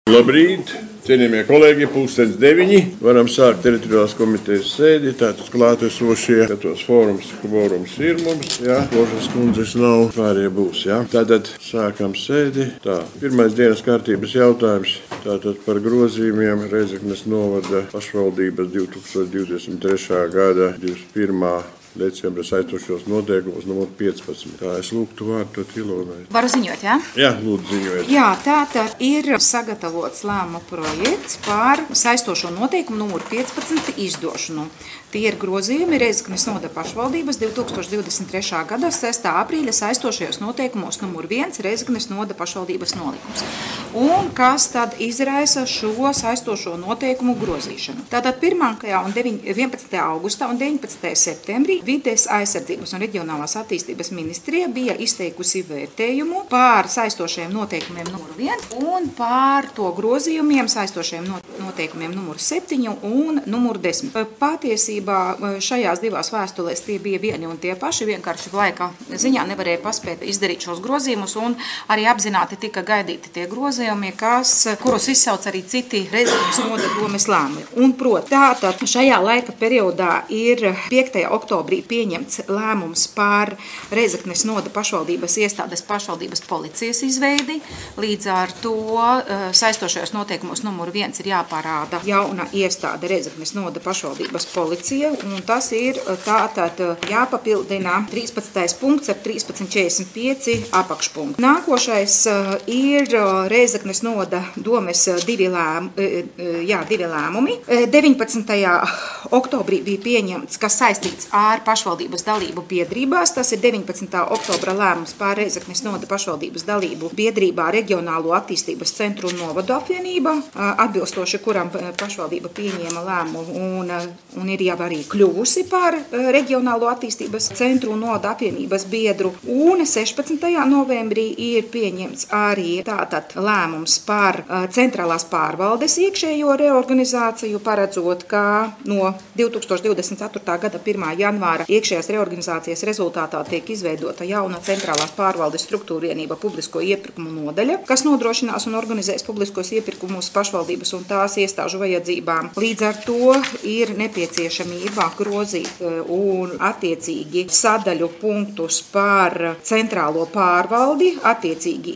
Labrīt, cienījamie kolēģi, 8:30. Varam sākt teritoriālās komitejas sēdi. Tātad klātesošie, skatos fórums, kvorums ir mums, jā, Ložas kundzes nav, pārējie būs, jā. Tātad sākam sēdi. Tā, pirmais dienas kārtības jautājums. Tātad par grozījumiem Rēzeknes novada pašvaldības 2023. gada 21. decembra saistošos noteikumus numur 15. Tā es lūgtu vārdu Ilonai. Varu ziņot, jā? Jā, lūdzu ziņojiet. Jā, tātad ir sagatavots lēmuma projekts par saistošo noteikumu numur 15 izdošanu. Tie ir grozījumi Rēzeknes novada pašvaldības 2023. gada 6. aprīļa saistošajos noteikumos numur 1 Rēzeknes novada pašvaldības nolikums. Un kas tad izraisa šo saistošo noteikumu grozīšanu? Tātad 11. augustā un 19. septembrī Vides aizsardzības un reģionālās attīstības ministrija bija izteikusi vērtējumu par saistošajiem noteikumiem numur 1 un par to grozījumiem saistošajiem noteikumiem numur 7 un numur 10. Patiesībā šajās divās vēstulēs tie bija vieni un tie paši, vienkārši laika ziņā nevarēja paspēt izdarīt šos grozījumus un arī apzināti tika gaidīti tie grozījumi, kurus izsauc arī citi Rēzeknes novada domes lēmumi. Un proti, tātad šajā laika periodā ir 5. oktobrī pieņemts lēmums par Rēzeknes novada pašvaldības iestādes pašvaldības policijas izveidi. Līdz ar to saistošajos noteikumos numur 1 ir jāparāda jauna iestāde Rēzeknes novada pašvaldības policija, un tas ir tātad jāpapildina 13. punkts ar 13.45 apakšpunktu. Nākošais ir Rēzeknes novada domes divi lēmumi. 19. oktobrī bija pieņemts, kas saistīts ar pašvaldības dalību biedrībās. Tas ir 19. oktobra lēmums par Rēzeknes novada pašvaldības dalību biedrībā Reģionālo attīstības centru un novadu apvienība, atbilstoši kuram pašvaldība pieņēma lēmumu un ir jau arī kļuvusi par Reģionālo attīstības centru un novadu apvienības biedru. Un 16. novembrī ir pieņemts arī tātad lēmums par centrālās pārvaldes iekšējo reorganizāciju, paredzot, ka no 2024. gada 1. janvāra iekšējās reorganizācijas rezultātā tiek izveidota jauna centrālās pārvaldes struktūra vienība publisko iepirkumu nodaļa, kas nodrošinās un organizēs publiskos iepirkumus pašvaldības un tās iestāžu vajadzībām. Līdz ar to ir nepieciešamība grozīt un attiecīgi sadaļu punktus par centrālo pārvaldi, attiecīgi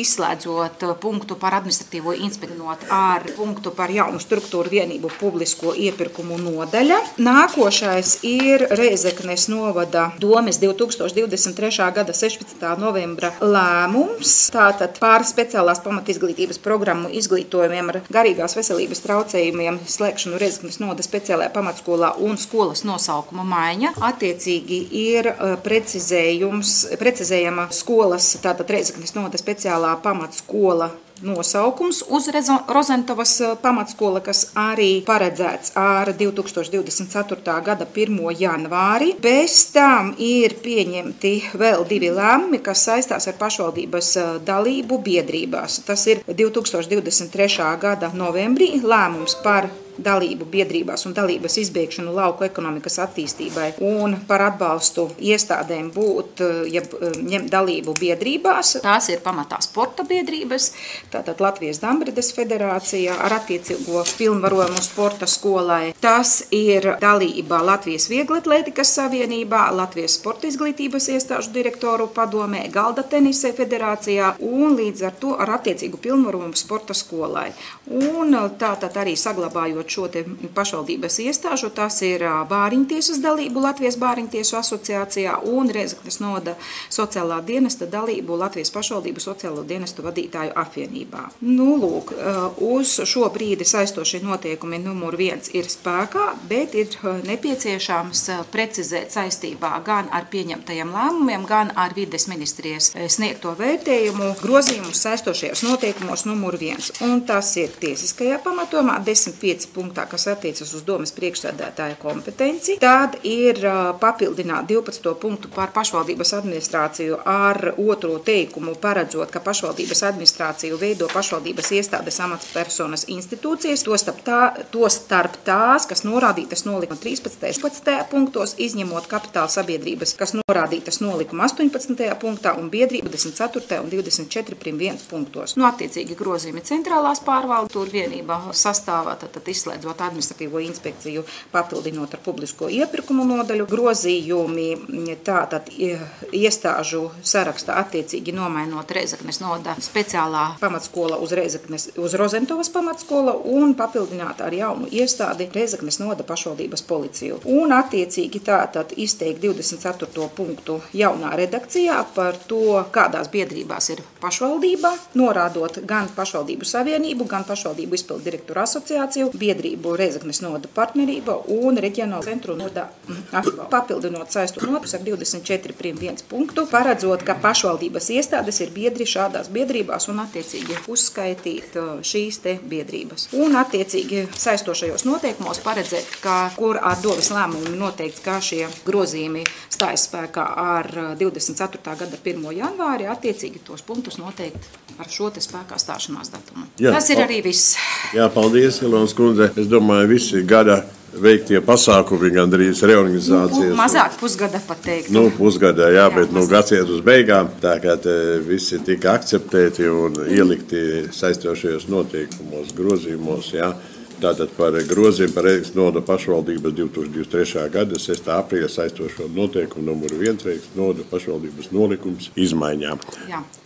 izslēdzot punktu par administratīvo inspektorātu ar punktu par jaunu struktūru vienību publisko iepirkumu nodaļa. Nākošais ir Rēzeknes novada domes 2023. gada 16. novembra lēmums, tātad par speciālās pamatizglītības programmu izglītojumiem ar garīgās veselības traucējumiem slēgšanu Rēzeknes novada speciālajā pamatskolā un skolas nosaukuma maiņa. Attiecīgi ir precizējama skolas, tātad Rēzeknes novada speciālā pamatskola nosaukums uz Rozentovas pamatskola, kas arī paredzēts ar 2024. gada 1. janvāri. Bez tam ir pieņemti vēl divi lēmumi, kas saistās ar pašvaldības dalību biedrībās. Tas ir 2023. gada novembrī lēmums par dalību biedrībās un dalības izbeigšanu lauku ekonomikas attīstībai un par atbalstu iestādēm ņemt dalību biedrībās. Tās ir pamatā sporta biedrības, tātad Latvijas Dambrides federācija ar attiecīgo pilnvarojumu sporta skolai. Tas ir dalība Latvijas Vieglatlētikas savienībā, Latvijas sporta izglītības iestāžu direktoru padomē, Galda tenise federācijā un līdz ar to ar attiecīgu pilnvarojumu sporta skolai. Un tātad arī saglabājot šo te pašvaldības iestāžu, tas ir Bāriņtiesas dalību Latvijas Bāriņtiesu asociācijā un Rēzeknes novada sociālā dienesta dalību Latvijas pašvaldību sociālo dienestu vadītāju apvienībā. Lūk, uz šo brīdi saistošie noteikumi numur 1 ir spēkā, bet ir nepieciešams precizēt saistībā gan ar pieņemtajiem lēmumiem, gan ar vides ministrijas sniegto vērtējumu grozījumus saistošajos noteikumos numur 1. Un tas ir tiesiskajā pamatojumā 10.5. punktā, kas attiecas uz domes priekšsēdētāja kompetenci. Tad ir papildināt 12. punktu par pašvaldības administrāciju ar otro teikumu, paredzot, ka pašvaldības administrāciju veido pašvaldības iestādes amatpersonas institūcijas, to starp tās tās, kas norādītas nolikuma 13. punktos, izņemot kapitāla sabiedrības, kas norādītas nolikuma 18. punktā un biedrību 24. un 24 prim 1 punktos. Attiecīgi grozījumi centrālās pārvaldes vienībā sastāvā, tad izslēdzot administratīvo inspekciju, papildinot ar publisko iepirkumu nodaļu. Grozījumi tātad iestāžu sarakstā attiecīgi nomainot Rēzeknes novada speciālā pamatskola uz Rozentovas pamatskola un papildināt ar jaunu iestādi Rēzeknes novada pašvaldības policiju. Un attiecīgi tātad izteikt 24. punktu jaunā redakcijā par to, kādās biedrībās ir pašvaldībā, norādot gan pašvaldību savienību, gan pašvaldību izpildu direktoru asociāciju, biedrību Rēzeknes novada partnerība un reģionālu centru novada atbalstu. Papildinot saistot notus ar 24 prim 1 punktu, paredzot, ka pašvaldības iestādes ir biedri šādās biedrībās un attiecīgi uzskaitīt šīs te biedrības. Un attiecīgi saistošajos noteikumos paredzēt, kur ar Doves lēmumu noteikts, ka šie grozījumi stājas spēkā ar 24. gada 1. janvāri, attiecīgi tos punktus noteikt ar šo te spēkā stāšanās datumu. Jā, tas ir arī viss. Jā, paldies, Ilonas kundze. Es domāju, visi gada veiktie pasākumi, gandrīz reorganizācijas. Mazāk pusgada pat teikt. Pusgadā, jā, bet gads iet uz beigām. Tā kā visi tika akceptēti un ielikti saistošajos noteikumos, grozījumos, jā. Tātad par grozījumu par Rēzeknes novada pašvaldības 2023. gada 6. aprīļa saistošo noteikumu numuru 1 Rēzeknes novada pašvaldības nolikums izmaiņām.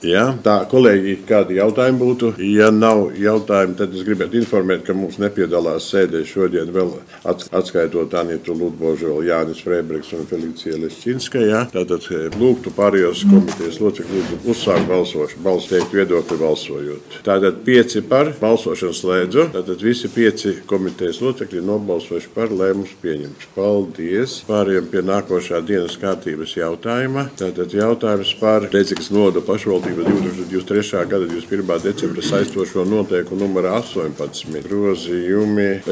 Jā, tā, kolēģi, kādi jautājumi būtu? Ja nav jautājumi, tad es gribētu informēt, ka mums nepiedalās sēdē šodien vēl atskaitot Anitu Ludboželu, Jānis Freibriks un Felicija Leščinska. Jā. Tātad lūgtu pārējos komitejas locekļu uzsākt balsošanu, balsu teikt viedokli balsojot. Tātad 5 par, balsošanu slēdzu, tātad visi 5 komitejas locekļi nobalsojuši par lēmumus pieņemts. Paldies! Pārējiem pie nākošā dienas kārtības jautājuma. Tātad jautājums par Rēzeknes novada pašvaldību 2023. gada 21. decembra saistošo noteikumu numuru 18.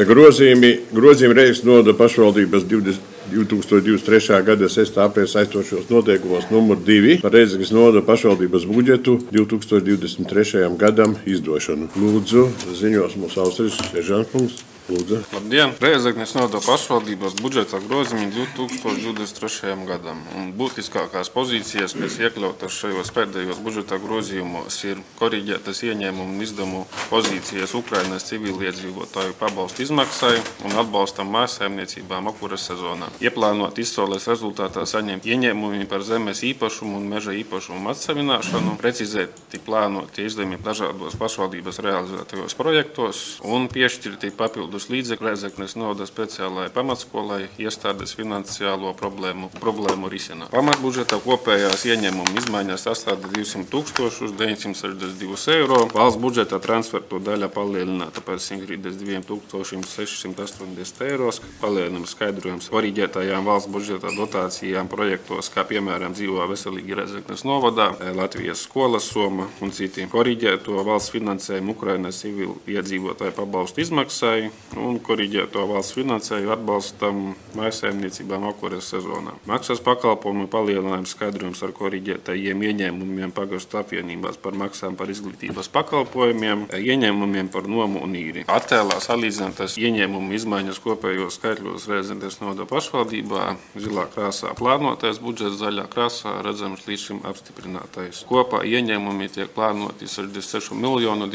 Grozījumi Rēzeknes novada pašvaldības 2023. gada 6. aprīļa saistošos noteikumos numur 2 par Rēzeknes novada pašvaldības budžetu 2023. gadam izdošanu. Lūdzu, ziņos mūsu austeris Seržankungs. Lūdzu. Labdien! Rēzeknes novada pašvaldības budžeta grozījumi 2023. gadam. Un būtiskākās pozīcijas, kas iekļautas šajos pēdējos budžeta grozījumos, ir koriģētas ieņēmumu un izdevumu pozīcijas Ukrainas civiliedzīvotāju pabalstu izmaksai un atbalstam mājsaimniecībām apkuras sezonā. Ieplānot izsoles rezultātā saņemt ieņēmumi par zemes īpašumu un meža īpašumu atsavināšanu, precizēti plānoti izdevumi dažādos pašvaldības realizētajos projektos un piešķirti papildus līdzekļu Rēzeknes novada speciālajai pamatskolai iestādes finansiālo problēmu risināt. Pamatbudžeta kopējās ieņēmuma izmaiņas sastāda 200 962 eiro. Valsts budžeta transfertu daļa palielināta par 132 680 eiro. Palielinājums skaidrojums koriģētajām valsts budžeta dotācijām projektos, kā piemēram dzīvo veselīgi Rēzeknes novadā, Latvijas skolas soma un citi. Koriģēto valsts finansējumu Ukrainas civiliedzīvotāju pabalstu izmaksai un koriģēto valsts finansēju atbalstam mājsaimniecībām apkuras sezonā. Maksas pakalpojumu palielinājums skaidrojums ar koriģētajiem ieņēmumiem pagastu apvienībās par maksām par izglītības pakalpojumiem, ieņēmumiem par nomu un īri. Attēlā salīdzinātas ieņēmumu izmaiņas kopējos skaitļos Rēzeknes novada pašvaldībā, zilā krāsā plānotais budžets, zaļā krāsā redzams līdz šim apstiprinātais. Kopā ieņēmumi tiek plānoti 66 201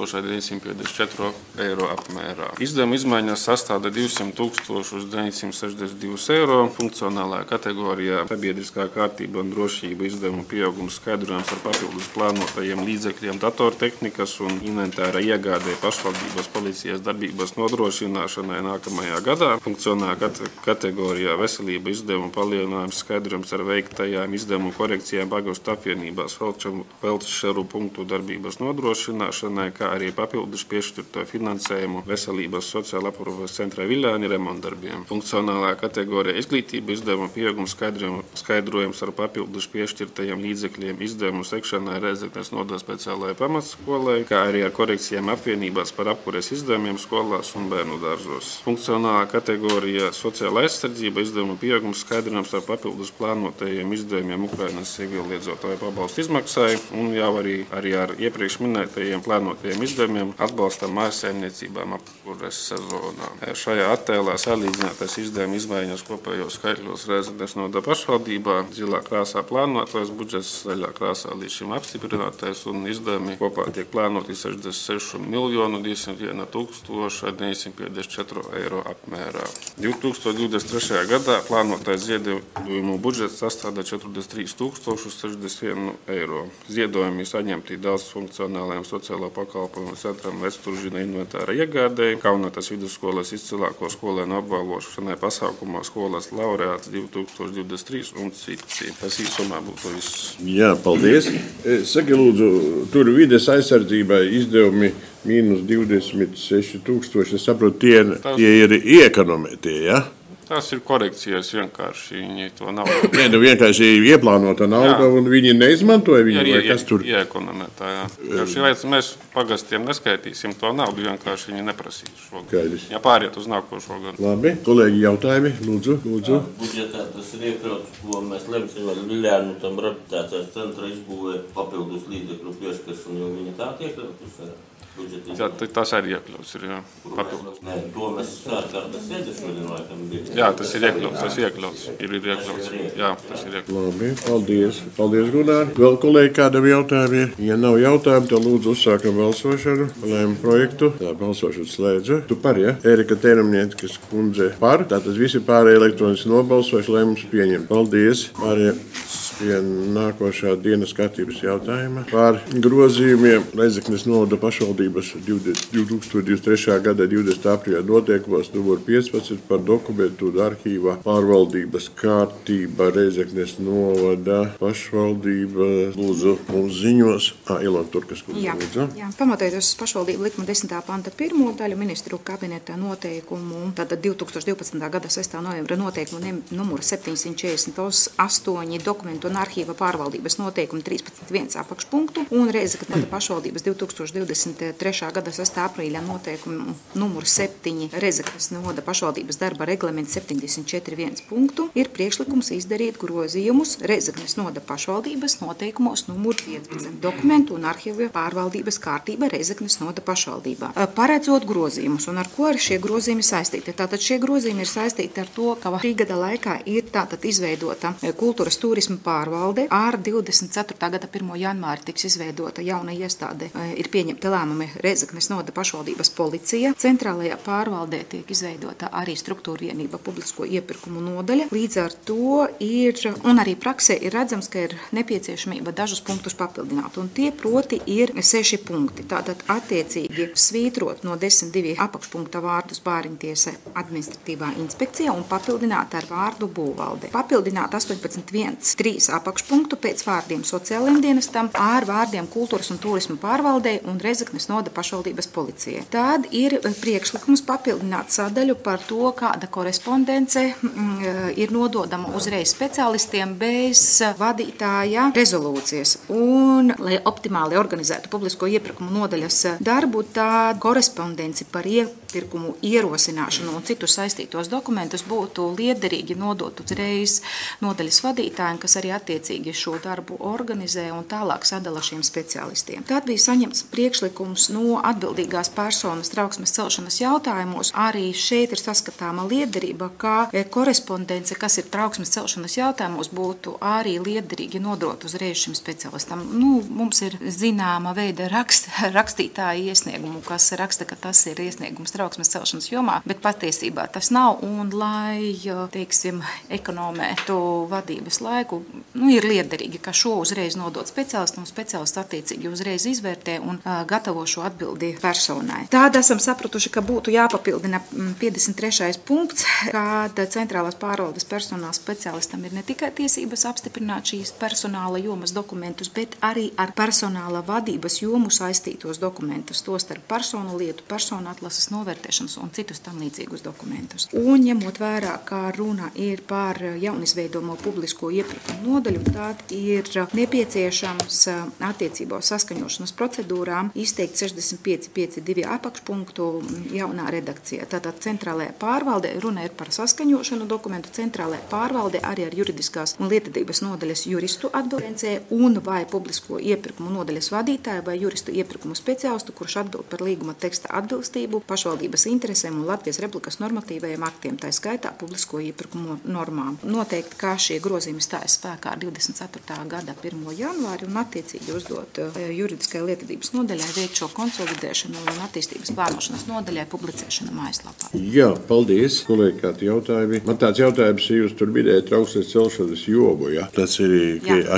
954 eiro apmērā. Izdevuma izmaiņas sastāda 200 962 eiro. Funkcionālajā kategorijā sabiedriskā kārtība un drošība izdevumu pieaugums skaidrojums ar papildus plānotajiem līdzekļiem datortehnikas un inventāra iegādē pašvaldības policijas darbības nodrošināšanai nākamajā gadā. Funkcionālajā kategorijā veselība izdevumu palielinājums skaidrojums ar veiktajām izdevumu korekcijām pagastu apvienībās feldšeru punktu darbības nodrošināšanai, kā arī papildus piešķirto finansējumu veselības sociāla aprūpes centra Viļāni remontdarbiem. Funkcionālā kategorija izglītība izdevumu pieaugums skaidrojums ar papildus piešķirtajiem līdzekļiem izdevumu sekšanai Rēzeknes novada speciālajai pamatskolai, kā arī ar korekcijām apvienībās par apkures izdevumiem skolās un bērnu dārzos. Funkcionālā kategorija sociāla aizsardzība izdevumu pieaugums skaidrojums ar papildus plānotajiem izdevumiem Ukrainas civiliedzīvotāju pabalstu izmaksai un jau arī ar iepriekš minētajiem plānotajiem izdevumiem atbalstam mājsaimniecībām saimniecībām apkures sezonā. Šajā attēlā salīdzinātais izdevuma izmaiņas kopējos skaitļos Rēzeknes novada pašvaldībā. Zilā krāsā plānotais budžets, zaļā krāsā līdz šim apstiprinātais un izdevumi kopā tiek plānoti 66 201 954 eiro apmērā. 2023. gadā plānotais ziedojumu budžets sastāda 43 061 eiro. Ziedojumi saņemti daudz funkcionālajiem sociālo pakalpojumu centram Vesturžina inventāra iegādēji, Kaunatas vidusskolas izcilāko skolēnu apbalvošanai pasākumā skolas laureāts 2023 un citi. Tas īsumā būtu viss. Jā, paldies. Saki, lūdzu, tur vides aizsardzībai izdevumi mīnus 26 000. Es saprotu, tie ir iekonomētie, ja? Tas ir korekcijas vienkārši. Viņi to nav. Nē, vienkārši ieplānota nauda, un viņi neizmantoja viņu, vai kas tur? Iekonomētā, jā. Mēs pagastiem neskaitīsim to naudu, vienkārši viņi neprasīs šogad. Skaidrs. Ja pāriet uz nākošo gadu. Labi, kolēģi jautājumi, lūdzu. Budžetā tas ir iekļauts, ko mēs lemsim ar Viļānu tam rehabilitācijas centra izbūvē papildus līdzekļu piešķiršanu, jo viņi tā iekļauts. Jā, tas arī iekļauts ir, jā. Nē, to mēs sārkārtas sēdes šodien laikam bija. Jā, tas ir iekļauts, tas iekļauts. Ir iekļauts. Jā, tas ir iekļauts. Labi, paldies. Paldies, Gunār. Vēl kolēģi kādam jautājumi ir? Ja nav jautājumu, tad lūdzu uzsākam balsošanu. Lēmu projektu. Tā balsošana slēdza. Tu par, ja? Erika Tērumnietes kundze par. Tātad visi pārējie elektroniski nobalsojuši, lēmums pieņemt. Paldies. Pārējie pie nākošā dienas kārtības jautājuma. Par grozījumiem Rēzeknes novada pašvaldības 2023. gada 20. aprīļa noteikumos numur 15 par dokumentu un arhīvā pārvaldības kārtība Rēzeknes novada pašvaldība. Lūdzu, mums ziņos. Ilona Turkas kundze, lūdzu. Jā, pamatojoties uz pašvaldību likuma 10. panta 1. daļu ministru kabineta noteikumu, tātad 2012. gada 6. novembra noteikumu numuru 748 dokumentu un arhīva pārvaldības noteikumu 13.1 apakšpunktu un Rēzeknes pašvaldības 2023. gada 6. aprīļa noteikumu numuru 7 Rēzeknes novada pašvaldības darba reglaments 74.1 punktu ir priekšlikums izdarīt grozījumus Rēzeknes novada pašvaldības noteikumos numuru 15 dokumentu un arhīva pārvaldības kārtība Rēzeknes novada pašvaldībā. Paredzot grozījumus, un ar ko šie grozījumi saistīti? Tātad šie grozījumi ir saistīti ar to, ka šī gada laikā ir tātad izveidota kultūras turisma pārvalde. Ar 24. gada 1. janvāri tiks izveidota jauna iestāde. Ir pieņemta lēmumi Rēzeknes novada pašvaldības policija. Centrālajā pārvaldē tiek izveidota arī struktūra vienība publisko iepirkumu nodaļa. Līdz ar to ir, un arī praksē ir redzams, ka ir nepieciešamība dažus punktus papildināt. Un tie proti ir 6 punkti. Tātad attiecīgi svītrot no 10.2 apakšpunkta vārdus Bāriņtiesa administratīvā inspekcija un papildināt ar vārdu būvvalde. Papildināt 18.1.3 apakšpunktu pēc vārdiem sociālajiem dienestam ar vārdiem kultūras un turisma pārvaldei un Rēzeknes novada pašvaldības policijai. Tad ir priekšlikums papildināt sadaļu par to, kāda korespondence ir nododama uzreiz speciālistiem bez vadītāja rezolūcijas. Un, lai optimāli organizētu publisko iepirkumu nodaļas darbu, tad korespondenci par iepirkumu ierosināšanu un citus saistītos dokumentus būtu liederīgi nodot uzreiz nodaļas vadītājiem, kas arī attiecīgi šo darbu organizē un tālāk sadala šiem speciālistiem. Tad bija saņemts priekšlikums no atbildīgās personas trauksmes celšanas jautājumos. Arī šeit ir saskatāma liederība, ka korespondence, kas ir trauksmes celšanas jautājumos, būtu arī liederīgi nodot uzreiz šim speciālistam. Mums ir zināma veida rakstītāja iesniegumu, kas raksta, ka tas ir iesniegums trauksmes celšanas jomā, bet patiesībā tas nav. Un, lai, teiksim, ekonomētu vadības laiku, ir liederīgi, ka šo uzreiz nodot speciālistam, un speciālists attiecīgi uzreiz izvērtē un gatavo šo atbildi personai. Tāda esam sapratuši, ka būtu jāpapildina 53. punkts, kad centrālās pārvaldes personāla speciālistam ir ne tikai tiesības apstiprināt šīs personāla jomas dokumentus, bet arī ar personāla vadības jomu saistītos dokumentus, tostarp personu lietu, personu atlases novērtēšanas un citus tam līdzīgus dokumentus. Un ņemot vērā, kā runa ir par jaunizveidomo publisko iepirkumu nodaļu, tad ir nepieciešams attiecībā uz saskaņošanas procedūrām izteikt 65.5.2 apakšpunktu jaunā redakcijā. Tātad centrālajā pārvalde, runa ir par saskaņošanu dokumentu, centrālajā pārvalde arī ar juridiskās un lietvedības nodaļas juristu atbildēncē un vai publisko iepirkumu nodaļas vadītāju vai juristu iepirkumu speciālistu, kurš atbild par līguma teksta atbilstību pašvaldības interesēm un Latvijas Republikas normatīvajiem aktiem, tā skaitā publisko iepirkumu normām. Noteikti, kā šie grozījumi stājas spēkā ar 24. gada 1. janvāri un attiecīgi uzdot juridiskajai lietvedības nodaļai veikt šo konsolidēšanu un attīstības plānošanas nodaļai publicēšanu mājaslapā. Jā, paldies, kolēģi, kādi jautājumi. Man tāds jautājums, ja jūs tur minējat trauksmes celšanas jomu, ja? Tas ir,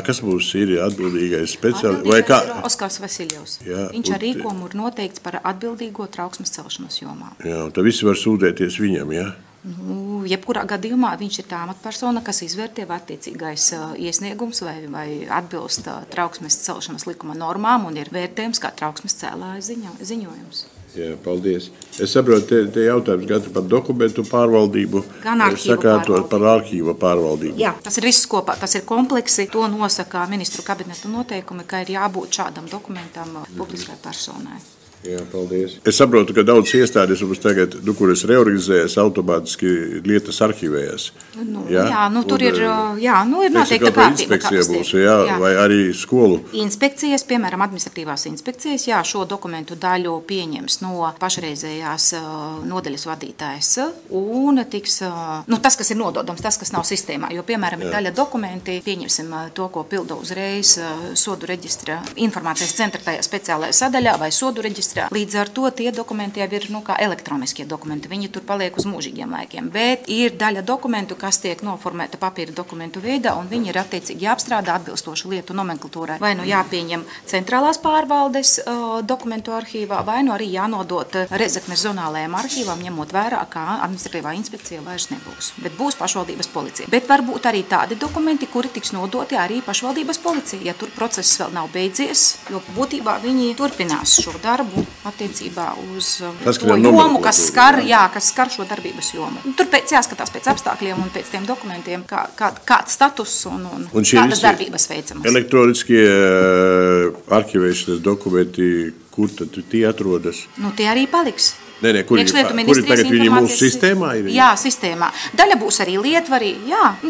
kas būs ir atbildīgais speciālists? Vai kā? Oskars Vasiljevs. Jā, viņš ar rīkojumu ir noteikts par atbildīgo trauksmes celšanas jomā. Jā, tad visi var sūdzēties viņam, ja? Jebkurā gadījumā viņš ir tā amatpersona, kas izvērtē attiecīgais iesniegums vai atbilst trauksmes celšanas likuma normām un ir vērtējums kā trauksmes cēlāja ziņojums. Jā, paldies. Es saprotu, te jautājums gan par dokumentu pārvaldību, gan sakārtot par arhīva pārvaldību. Jā, tas ir viss kopā, tas ir kompleksi. To nosaka ministru kabineta noteikumi, ka ir jābūt šādam dokumentam publiskai personai. Jā, paldies. Es saprotu, ka daudz iestādes mums tagad, kuras reorganizējas, automātiski lietas arhīvējas. Tur ir noteikta kārtība. Inspekcija būs, vai arī skolu. Inspekcijas, piemēram, administratīvās inspekcijas, šo dokumentu daļu pieņems no pašreizējās nodaļas vadītājas un tiks, tas, kas ir nododams, tas, kas nav sistēmā, jo, piemēram, ir daļa dokumenti, pieņemsim to, ko pilda uzreiz sodu reģistra informācijas centra tajā speciālajā sadaļā vai sodu reģistra. Līdz ar to tie dokumenti jau ir kā elektroniskie dokumenti. Viņi tur paliek uz mūžīgiem laikiem. Bet ir daļa dokumentu, kas tiek noformēta papīra dokumentu veidā, un viņi ir attiecīgi jāapstrādā atbilstoši lietu nomenklatūrai. Vai nu jāpieņem centrālās pārvaldes dokumentu arhīvā, vai nu arī jānodot Rēzeknes zonālajām arhīvām, ņemot vērā, kā administratīvā inspekcija vairs nebūs. Bet būs pašvaldības policija. Bet varbūt arī tādi dokumenti, kuri tiks nodoti arī pašvaldības policija, ja tur process vēl nav beidzies, jo būtībā viņi turpinās šo darbu attiecībā uz to jomu, kas skar šo darbības jomu. Tur jāskatās pēc apstākļiem un pēc tiem dokumentiem, kāds status un kādas darbības veicamas. Elektroniskie arhivēšanas dokumenti, kur tad tie atrodas? Tie arī paliks. Kuri tagad viņi mūsu sistēmā ir? Jā, sistēmā. Daļa būs arī lietvarī.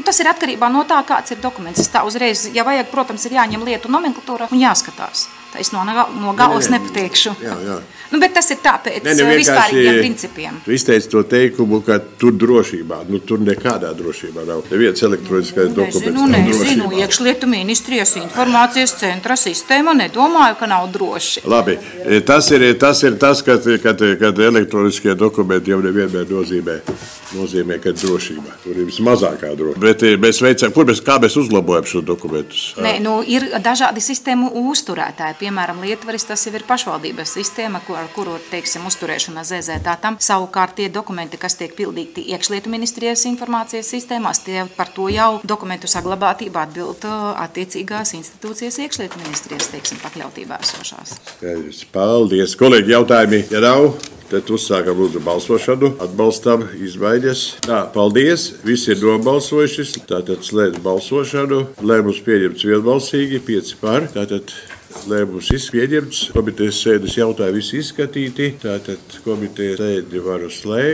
Tas ir atkarībā no tā, kāds ir dokuments. Tā uzreiz, ja vajag, protams, ir jāņem lietu nomenklatūra un jāskatās. Es no galas nepateikšu. Jā. Bet tas ir tā pēc vispārīgiem principiem. Tu izteici to teikumu, ka tur drošībā. Tur nekādā drošībā nav. Neviens elektroniskais dokuments nav drošībā. Nezinu, iekšlietu ministrijas informācijas centra sistēma nedomāju, ka nav droši. Labi, tas ir tas, kad elektroniskie dokumenti jau nevienmēr nozīmē, ka drošībā. Tur ir vismazākā drošība. Bet mēs veicam, kā mēs uzlabojam šos dokumentus? Ir dažādi sistēmu uzturētāji. Piemēram, Lietvaris, tas jau ir pašvaldības sistēma, ar kuru, uzturēšana ZZDatam. Savukārt tie dokumenti, kas tiek pildīti iekšlietu ministrijas informācijas sistēmās, tie par to jau dokumentu saglabātību atbild attiecīgās institūcijas iekšlietu ministrijas, pakļautībā esošās. Paldies. Kolēģi, jautājumi, ja nav? Tad uzsākam lūdzu balsošanu, atbalstam izmaiņas. Paldies, visi ir nobalsojuši, tātad slēdz balsošanu. Lēmums pieņemts vienbalsīgi, 5 par. Tātad lēmums pieņemts, komitejas sēdes jautājumi visi izskatīti, tātad komitejas sēdi varu slēgt.